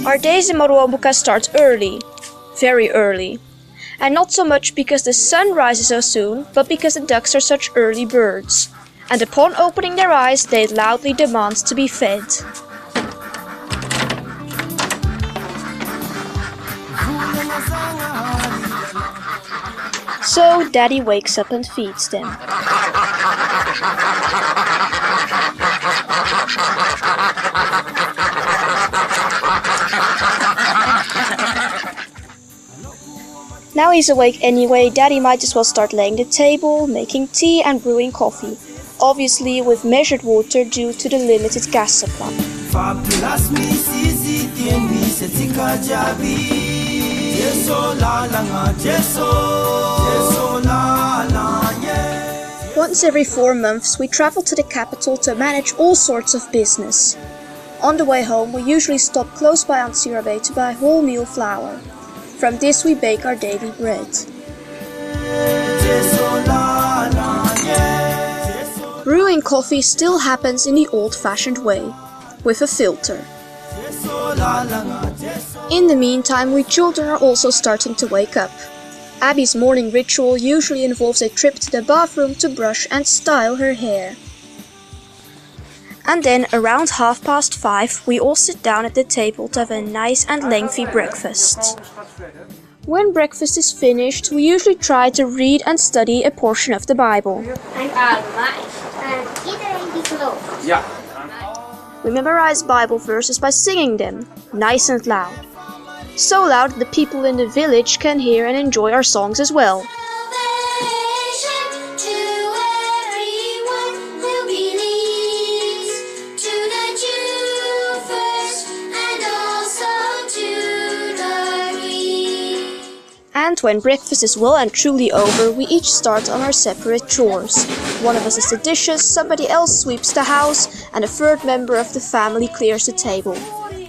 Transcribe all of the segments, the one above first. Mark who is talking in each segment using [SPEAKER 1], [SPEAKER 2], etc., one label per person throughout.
[SPEAKER 1] Our days in Maruabuka start early, very early. And not so much because the sun rises so soon, but because the ducks are such early birds. And upon opening their eyes, they loudly demand to be fed. So Daddy wakes up and feeds them. Now he's awake anyway, Daddy might as well start laying the table, making tea and brewing coffee. Obviously with measured water due to the limited gas supply. Once every 4 months we travel to the capital to manage all sorts of business. On the way home we usually stop close by Antsirabe to buy wholemeal flour. From this we bake our daily bread. Brewing coffee still happens in the old-fashioned way, with a filter. In the meantime, we children are also starting to wake up. Abby's morning ritual usually involves a trip to the bathroom to brush and style her hair. And then, around 5:30, we all sit down at the table to have a nice and lengthy breakfast. When breakfast is finished, we usually try to read and study a portion of the Bible. We memorize Bible verses by singing them, nice and loud. So loud that the people in the village can hear and enjoy our songs as well. And when breakfast is well and truly over, we each start on our separate chores. One of us does the dishes, somebody else sweeps the house, and a third member of the family clears the table.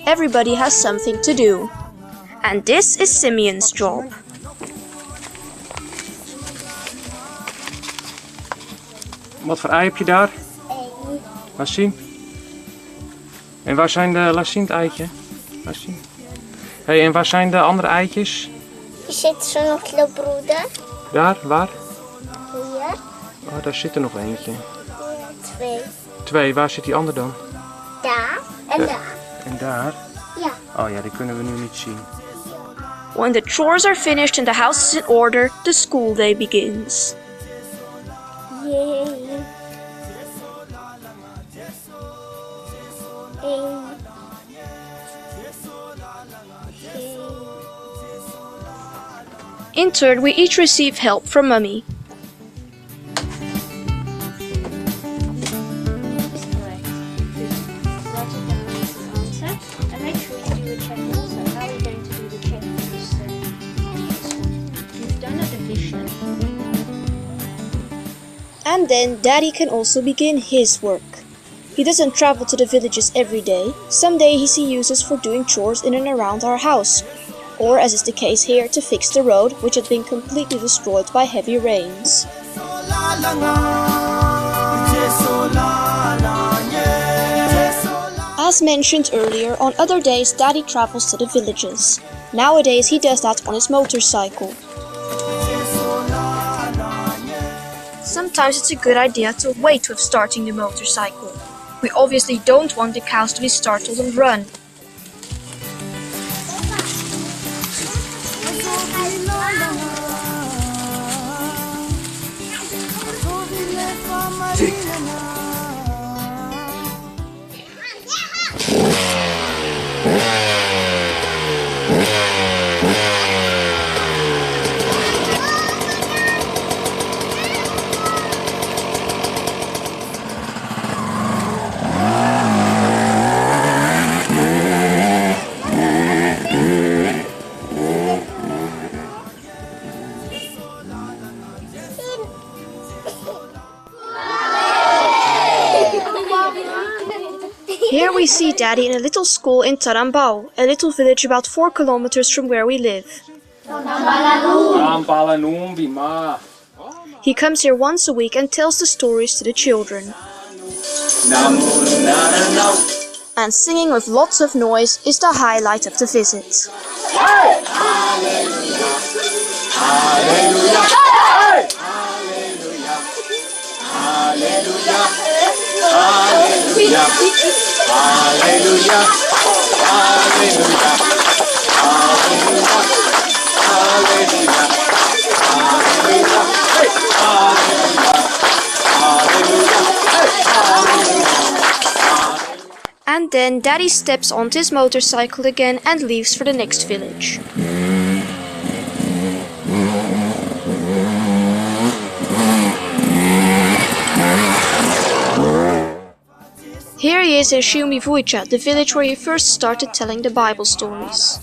[SPEAKER 1] Everybody has something to do. And this is Simeon's job.
[SPEAKER 2] Wat voor ei heb je daar? Laat zien. En waar zijn de... Laat zien het eitje. Laat zien. Hey, en waar zijn de andere eitjes?
[SPEAKER 3] Je zit zo'n klein broeder.
[SPEAKER 2] Daar, waar?
[SPEAKER 3] Hier.
[SPEAKER 2] Oh, daar zit er nog eentje.
[SPEAKER 3] Ja, 2.
[SPEAKER 2] 2, waar zit die ander dan?
[SPEAKER 3] Daar en daar.
[SPEAKER 2] En daar?
[SPEAKER 3] Ja.
[SPEAKER 2] Oh ja, die kunnen we nu niet zien.
[SPEAKER 1] When the chores are finished and the house is in order, the school day begins.
[SPEAKER 3] Yay.
[SPEAKER 1] In turn, we each receive help from Mummy. And then Daddy can also begin his work. He doesn't travel to the villages every day. Some days he uses for doing chores in and around our house. Or, as is the case here, to fix the road, which had been completely destroyed by heavy rains. As mentioned earlier, on other days Daddy travels to the villages. Nowadays he does that on his motorcycle. Sometimes it's a good idea to wait with starting the motorcycle. We obviously don't want the cows to be startled and run. Here we see Daddy in a little school in Tarambao, a little village about 4 kilometers from where we live. He comes here once a week and tells the stories to the children. And singing with lots of noise is the highlight of the visit. And then Daddy steps onto his motorcycle again and leaves for the next village. Here he is in Shumivuicha, the village where he first started telling the Bible stories.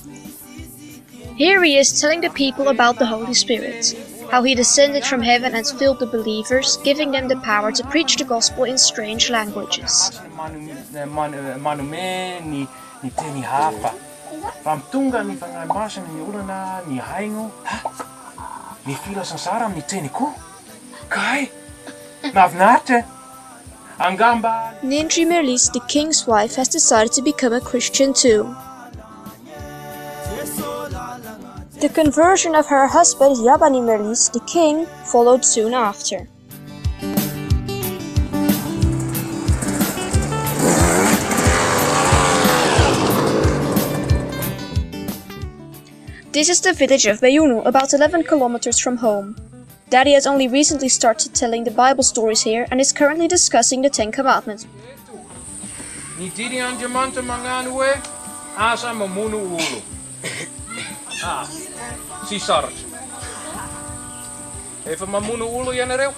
[SPEAKER 1] Here he is telling the people about the Holy Spirit, how he descended from heaven and filled the believers, giving them the power to preach the gospel in strange languages. Nindri Merlis, the king's wife, has decided to become a Christian too. The conversion of her husband Yabani Merlis, the king, followed soon after. This is the village of Bayunu, about 11 kilometers from home. Daddy has only recently started telling the Bible stories here and is currently discussing the 10 Commandments.
[SPEAKER 2] Even mamoeno ulu ya nereu.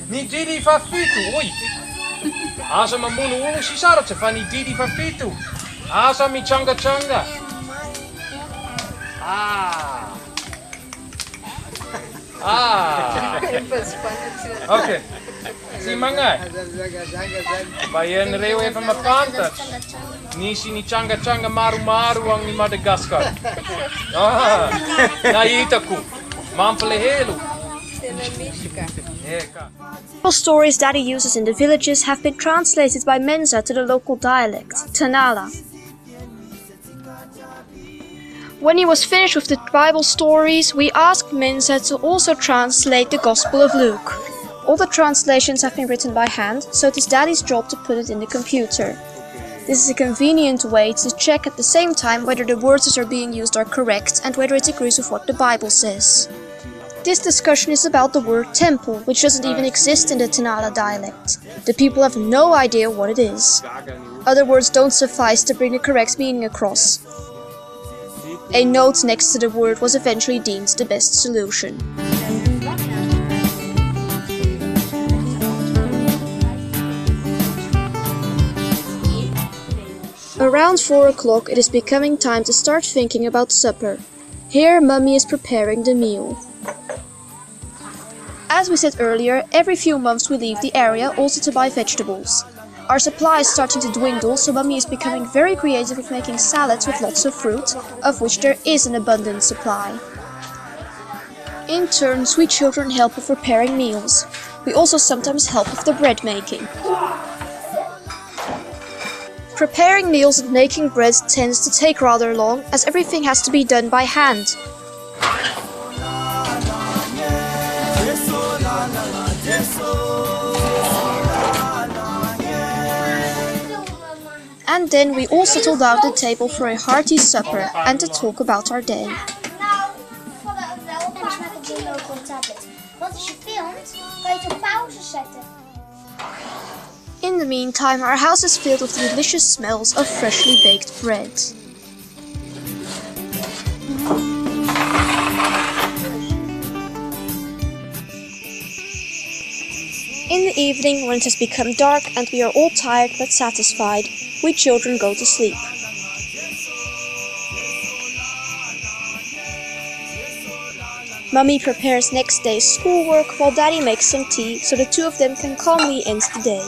[SPEAKER 2] Ni didi fa fitu, oi. Asa mamoeno ulu si sarce fa ni didi fa fitu. Asa mi changa changa. Okay. Si mangai. Bayan reu even ma pantas. Nisi ni changa changa maru maru ang ni Madagascar. Na itaku. Mampele helu.
[SPEAKER 1] All stories Daddy uses in the villages have been translated by Mensa to the local dialect, Tanala. When he was finished with the Bible stories, we asked Mensa to also translate the Gospel of Luke. All the translations have been written by hand, so it is Daddy's job to put it in the computer. This is a convenient way to check at the same time whether the words that are being used are correct and whether it agrees with what the Bible says. This discussion is about the word temple, which doesn't even exist in the Tanala dialect. The people have no idea what it is. Other words don't suffice to bring the correct meaning across. A note next to the word was eventually deemed the best solution. Around 4 o'clock it is becoming time to start thinking about supper. Here Mummy is preparing the meal. As we said earlier, every few months we leave the area also to buy vegetables. Our supply is starting to dwindle, so Mummy is becoming very creative with making salads with lots of fruit, of which there is an abundant supply. In turn, we children help with preparing meals. We also sometimes help with the bread making. Preparing meals and making bread tends to take rather long, as everything has to be done by hand. And then we all settle down at the table for a hearty supper and to talk about our day. In the meantime, our house is filled with delicious smells of freshly baked bread. In the evening, when it has become dark and we are all tired but satisfied, we children go to sleep. Mummy prepares next day's schoolwork while Daddy makes some tea so the two of them can calmly end the day.